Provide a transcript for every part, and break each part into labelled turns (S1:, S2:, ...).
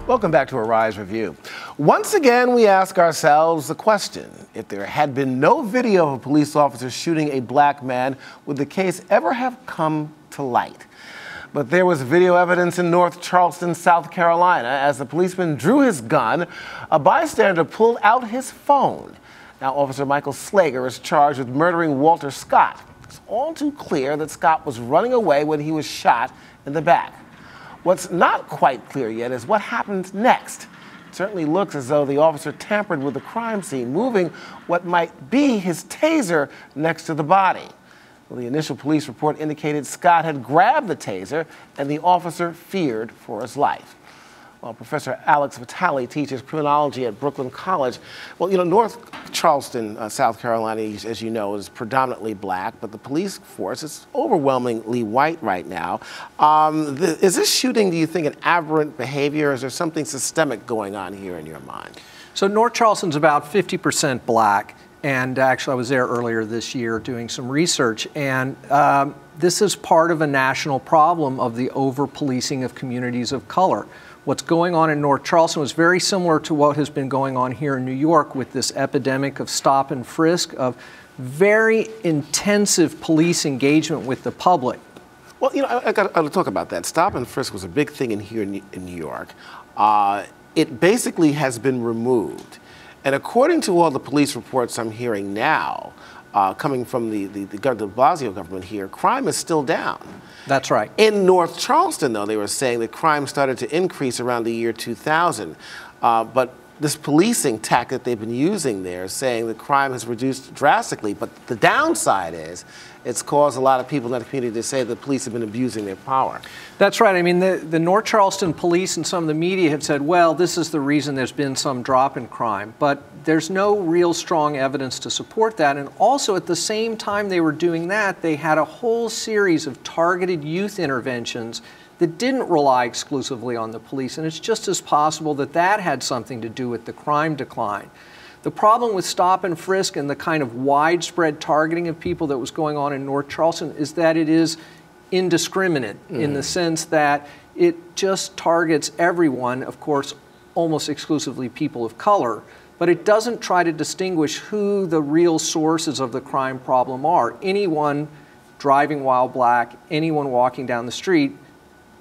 S1: Welcome back to Arise Review. Once again, we ask ourselves the question, if there had been no video of a police officer shooting a black man, would the case ever have come to light? But there was video evidence in North Charleston, South Carolina. As the policeman drew his gun, a bystander pulled out his phone. Now, Officer Michael Slager is charged with murdering Walter Scott. It's all too clear that Scott was running away when he was shot in the back. What's not quite clear yet is what happened next. It certainly looks as though the officer tampered with the crime scene, moving what might be his taser next to the body. Well, the initial police report indicated Scott had grabbed the taser and the officer feared for his life. Well, Professor Alex Vitale teaches criminology at Brooklyn College. Well, North Charleston, South Carolina, as you know, is predominantly black, but the police force is overwhelmingly white right now. Is this shooting, do you think, an aberrant behavior, or is there something systemic going on here in your mind?
S2: So North Charleston's about 50% black, and actually I was there earlier this year doing some research, and this is part of a national problem of the over-policing of communities of color. What's going on in North Charleston was very similar to what has been going on here in New York with this epidemic of stop and frisk, of very intensive police engagement with the public.
S1: Well, I got to talk about that. Stop and frisk was a big thing in New York. It basically has been removed. And according to all the police reports I'm hearing now, coming from the de Blasio government here, crime is still down.
S2: That's right.
S1: In North Charleston, though, they were saying that crime started to increase around the year 2000. But this policing tactic they've been using there is saying that crime has reduced drastically. But the downside is it's caused a lot of people in that community to say the police have been abusing their power.
S2: That's right. I mean, the North Charleston police and some of the media have said, well, this is the reason there's been some drop in crime. But there's no real strong evidence to support that. And also, at the same time they were doing that, they had a whole series of targeted youth interventions that didn't rely exclusively on the police. And it's just as possible that that had something to do with the crime decline. The problem with stop and frisk and the kind of widespread targeting of people that was going on in North Charleston is that it is indiscriminate in the sense that it just targets everyone, of course, almost exclusively people of color, but it doesn't try to distinguish who the real sources of the crime problem are. Anyone driving while black, anyone walking down the street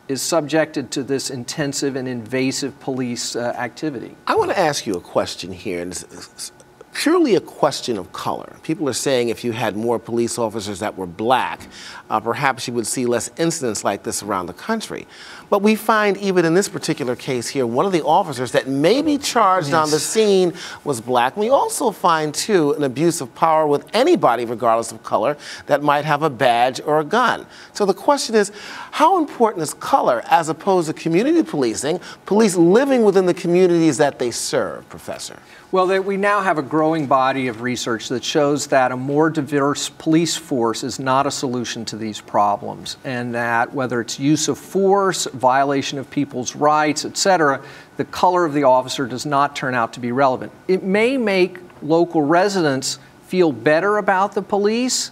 S2: is subjected to this intensive and invasive police activity.
S1: I want to ask you a question here, and it's purely a question of color. People are saying if you had more police officers that were black, perhaps you would see less incidents like this around the country. But we find even in this particular case here, one of the officers that may be charged on the scene was black. We also find, too, an abuse of power with anybody, regardless of color, that might have a badge or a gun. So the question is, how important is color as opposed to community policing, police living within the communities that they serve, Professor?
S2: Well, we now have a growing body of research that shows that a more diverse police force is not a solution to these problems, and that whether it's use of force, violation of people's rights, etc., the color of the officer does not turn out to be relevant. It may make local residents feel better about the police,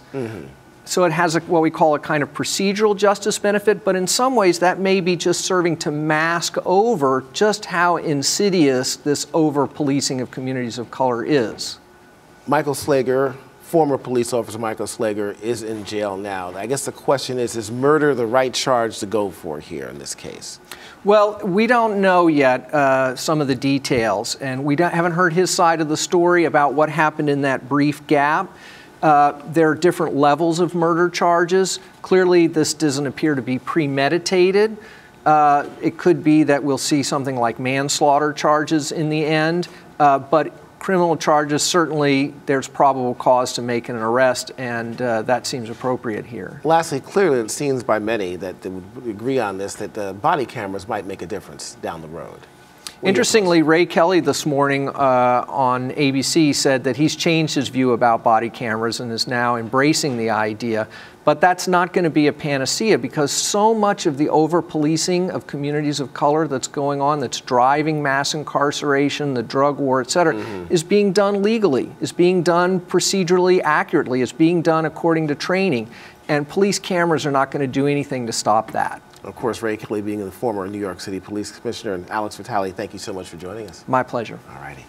S2: so it has what we call a kind of procedural justice benefit, but in some ways that may be just serving to mask over just how insidious this over-policing of communities of color is.
S1: Michael Slager, former police officer Michael Slager, is in jail now. I guess the question is murder the right charge to go for here in this case?
S2: Well, we don't know yet some of the details, and we haven't heard his side of the story about what happened in that brief gap. There are different levels of murder charges. Clearly, this doesn't appear to be premeditated. It could be that we'll see something like manslaughter charges in the end, but criminal charges, certainly there's probable cause to make an arrest, and that seems appropriate here.
S1: Lastly, clearly it seems by many that they would agree on this, that the body cameras might make a difference down the road.
S2: Interestingly, Ray Kelly this morning on ABC said that he's changed his view about body cameras and is now embracing the idea. But that's not going to be a panacea, because so much of the over-policing of communities of color that's going on, that's driving mass incarceration, the drug war, et cetera, is being done legally, is being done procedurally accurately, is being done according to training. And police cameras are not going to do anything to stop that.
S1: Of course, Ray Kelly being the former New York City Police Commissioner, and Alex Vitale, thank you so much for joining us.
S2: My pleasure.
S1: All righty.